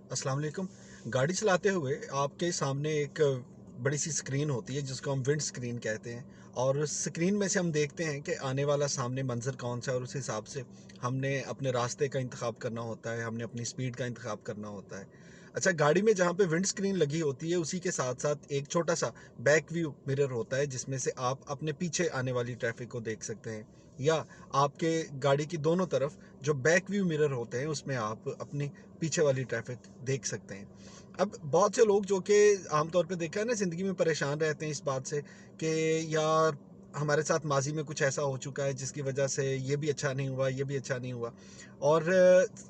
अस्सलाम वालेकुम। गाड़ी चलाते हुए आपके सामने एक बड़ी सी स्क्रीन होती है जिसको हम विंड स्क्रीन कहते हैं, और उस स्क्रीन में से हम देखते हैं कि आने वाला सामने मंज़र कौन सा है, और उस हिसाब से हमने अपने रास्ते का इंतखाब करना होता है, हमने अपनी स्पीड का इंतखाब करना होता है। अच्छा, गाड़ी में जहाँ पे विंड स्क्रीन लगी होती है उसी के साथ-साथ एक छोटा-सा बैक व्यू मिरर होता है जिसमें से आप अपने पीछे आने वाली ट्रैफ़िक को देख सकते हैं, या आपके गाड़ी की दोनों तरफ जो बैक व्यू मिरर होते हैं उसमें आप अपनी पीछे वाली ट्रैफिक देख सकते हैं। अब बहुत से लोग जो कि आमतौर पे देखा है ना, ज़िंदगी में परेशान रहते हैं इस बात से कि यार हमारे साथ माज़ी में कुछ ऐसा हो चुका है जिसकी वजह से ये भी अच्छा नहीं हुआ, ये भी अच्छा नहीं हुआ, और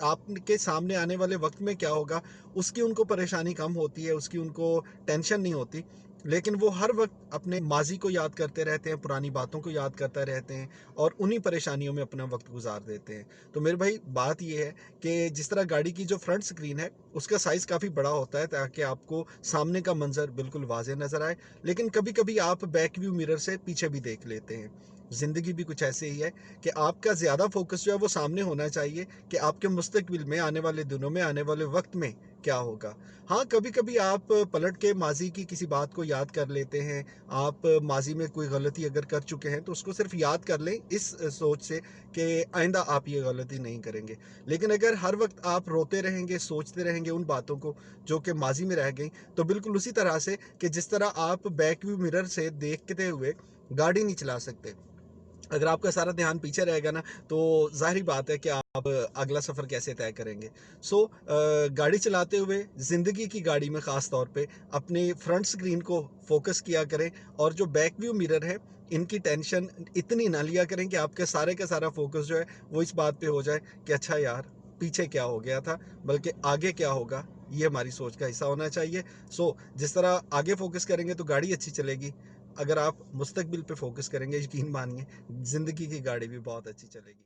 आपके सामने आने वाले वक़्त में क्या होगा, उसकी उनको परेशानी कम होती है, उसकी उनको टेंशन नहीं होती। लेकिन वो हर वक़्त अपने माज़ी को याद करते रहते हैं, पुरानी बातों को याद करते रहते हैं, और उन्हीं परेशानियों में अपना वक़्त गुज़ार देते हैं। तो मेरे भाई, बात ये है कि जिस तरह गाड़ी की जो फ्रंट स्क्रीन है उसका साइज़ काफ़ी बड़ा होता है ताकि आपको सामने का मंज़र बिल्कुल वाज़ेह नज़र आए, लेकिन कभी-कभी आप बैक व्यू मिरर से पीछे भी देख लेते हैं। ज़िंदगी भी कुछ ऐसे ही है कि आपका ज़्यादा फ़ोकस जो है वो सामने होना चाहिए कि आपके मुस्तक़बिल में, आने वाले दिनों में, आने वाले वक़्त में क्या होगा। हाँ, कभी-कभी आप पलट के माज़ी की किसी बात को याद कर लेते हैं, आप माज़ी में कोई गलती अगर कर चुके हैं तो उसको सिर्फ़ याद कर लें इस सोच से कि आइंदा आप ये गलती नहीं करेंगे। लेकिन अगर हर वक़्त आप रोते रहेंगे, सोचते रहेंगे उन बातों को जो कि माज़ी में रह गईं, तो बिल्कुल उसी तरह से कि जिस तरह आप बैक व्यू मिरर से देखते हुए गाड़ी नहीं चला सकते। अगर आपका सारा ध्यान पीछे रहेगा ना, तो ज़ाहिर-सी बात है कि आप अगला सफ़र कैसे तय करेंगे। गाड़ी चलाते हुए ज़िंदगी की गाड़ी में ख़ास तौर पे अपनी फ्रंट स्क्रीन को फ़ोकस किया करें, और जो बैक व्यू मिरर है, इनकी टेंशन इतनी ना लिया करें कि आपके सारे का सारा फ़ोकस जो है वो इस बात पे हो जाए कि अच्छा यार, पीछे क्या हो गया था, बल्कि आगे क्या होगा, ये हमारी सोच का हिस्सा होना चाहिए। जिस तरह आगे फ़ोकस करेंगे तो गाड़ी अच्छी चलेगी। अगर आप मुस्तकबिल पे फ़ोकस करेंगे, यकीन मानिए ज़िंदगी की गाड़ी भी बहुत अच्छी चलेगी।